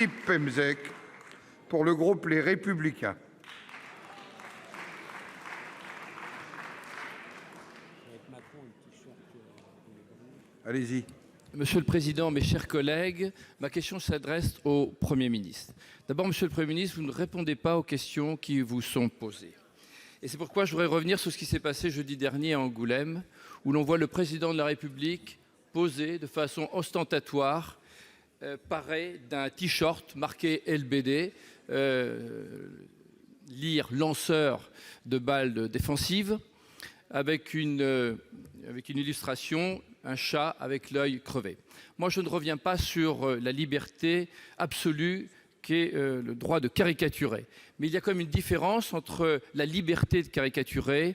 Pemezec pour le groupe Les Républicains. Allez-y. Monsieur le Président, mes chers collègues, ma question s'adresse au Premier ministre. D'abord, Monsieur le Premier ministre, vous ne répondez pas aux questions qui vous sont posées. Et c'est pourquoi je voudrais revenir sur ce qui s'est passé jeudi dernier à Angoulême, où l'on voit le Président de la République poser de façon ostentatoire, paré d'un t-shirt marqué LBD, lire lanceur de balles défensives, avec une illustration, un chat avec l'œil crevé. Moi, je ne reviens pas sur la liberté absolue qu'est le droit de caricaturer. Mais il y a quand même une différence entre la liberté de caricaturer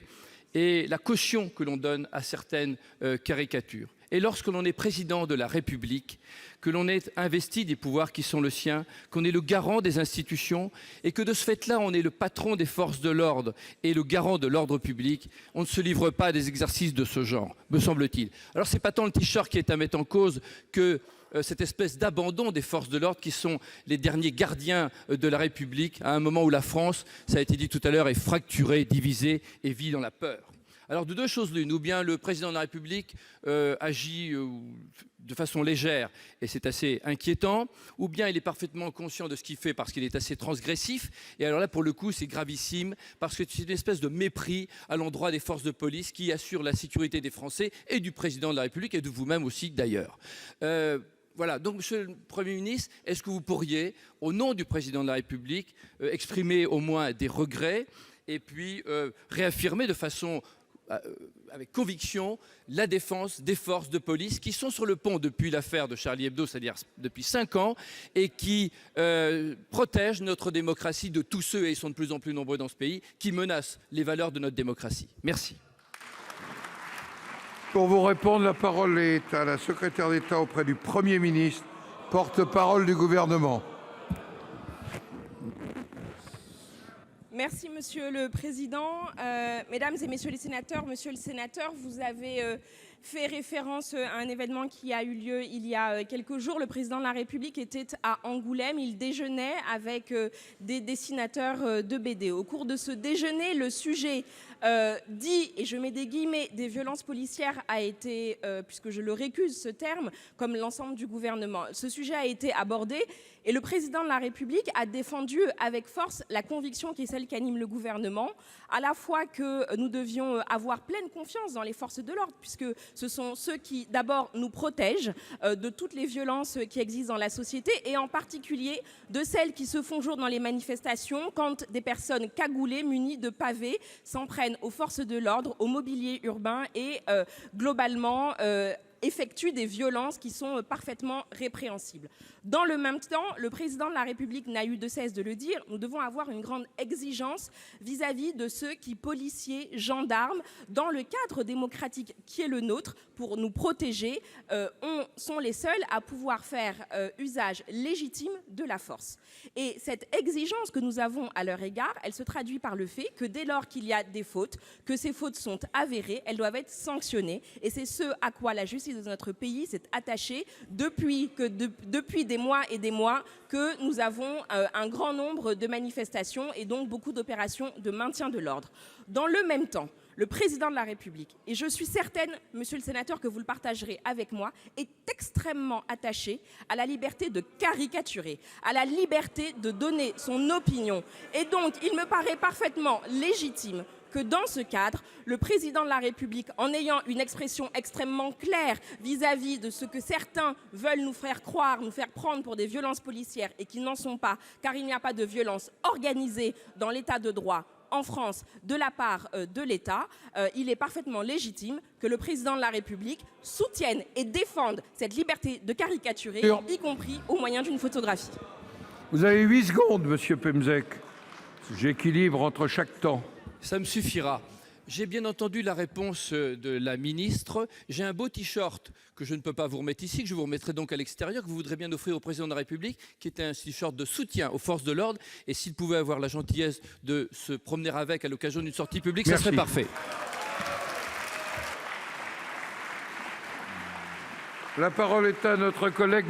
et la caution que l'on donne à certaines caricatures. Et lorsque l'on est président de la République, que l'on est investi des pouvoirs qui sont le sien, qu'on est le garant des institutions et que de ce fait-là, on est le patron des forces de l'ordre et le garant de l'ordre public, on ne se livre pas à des exercices de ce genre, me semble-t-il. Alors, ce n'est pas tant le t-shirt qui est à mettre en cause que cette espèce d'abandon des forces de l'ordre qui sont les derniers gardiens de la République à un moment où la France, ça a été dit tout à l'heure, est fracturée, divisée et vit dans la peur. Alors, de deux choses l'une, ou bien le président de la République agit de façon légère, et c'est assez inquiétant, ou bien il est parfaitement conscient de ce qu'il fait parce qu'il est assez transgressif, et alors là, pour le coup, c'est gravissime, parce que c'est une espèce de mépris à l'endroit des forces de police qui assurent la sécurité des Français et du président de la République, et de vous-même aussi d'ailleurs. Voilà, donc Monsieur le Premier ministre, est-ce que vous pourriez, au nom du président de la République, exprimer au moins des regrets, et puis réaffirmer de façon avec conviction la défense des forces de police qui sont sur le pont depuis l'affaire de Charlie Hebdo, c'est-à-dire depuis 5 ans, et qui protègent notre démocratie de tous ceux, et ils sont de plus en plus nombreux dans ce pays, qui menacent les valeurs de notre démocratie. Merci. Pour vous répondre, la parole est à la secrétaire d'État auprès du Premier ministre, porte-parole du gouvernement. Merci Monsieur le Président. Mesdames et Messieurs les sénateurs, Monsieur le Sénateur, vous avez fait référence à un événement qui a eu lieu il y a quelques jours. Le Président de la République était à Angoulême. Il déjeunait avec des dessinateurs de BD. Au cours de ce déjeuner, le sujet dit, et je mets des guillemets, des violences policières a été, puisque je le récuse ce terme, comme l'ensemble du gouvernement, ce sujet a été abordé et le Président de la République a défendu avec force la conviction qui est celle qu'anime le gouvernement, à la fois que nous devions avoir pleine confiance dans les forces de l'ordre, puisque ce sont ceux qui d'abord nous protègent de toutes les violences qui existent dans la société et en particulier de celles qui se font jour dans les manifestations quand des personnes cagoulées munies de pavés s'en prennent aux forces de l'ordre, au mobilier urbain et globalement effectuent des violences qui sont parfaitement répréhensibles. Dans le même temps, le président de la République n'a eu de cesse de le dire, nous devons avoir une grande exigence vis-à-vis de ceux qui, policiers, gendarmes, dans le cadre démocratique qui est le nôtre, pour nous protéger, sont les seuls à pouvoir faire usage légitime de la force. Et cette exigence que nous avons à leur égard, elle se traduit par le fait que dès lors qu'il y a des fautes, que ces fautes sont avérées, elles doivent être sanctionnées. Et c'est ce à quoi la justice de notre pays s'est attachée depuis des mois et des mois que nous avons un grand nombre de manifestations et donc beaucoup d'opérations de maintien de l'ordre. Dans le même temps, le président de la République, et je suis certaine, monsieur le sénateur, que vous le partagerez avec moi, est extrêmement attaché à la liberté de caricaturer, à la liberté de donner son opinion. Et donc, il me paraît parfaitement légitime que dans ce cadre, le président de la République, en ayant une expression extrêmement claire vis-à-vis de ce que certains veulent nous faire croire, nous faire prendre pour des violences policières et qui n'en sont pas, car il n'y a pas de violence organisée dans l'état de droit en France de la part de l'État, il est parfaitement légitime que le président de la République soutienne et défende cette liberté de caricaturer, y compris au moyen d'une photographie. Vous avez 8 secondes, monsieur Pemezec. J'équilibre entre chaque temps. Ça me suffira. J'ai bien entendu la réponse de la ministre. J'ai un beau t-shirt que je ne peux pas vous remettre ici, que je vous remettrai donc à l'extérieur, que vous voudrez bien offrir au président de la République, qui est un t-shirt de soutien aux forces de l'ordre. Et s'il pouvait avoir la gentillesse de se promener avec à l'occasion d'une sortie publique, ça serait parfait. La parole est à notre collègue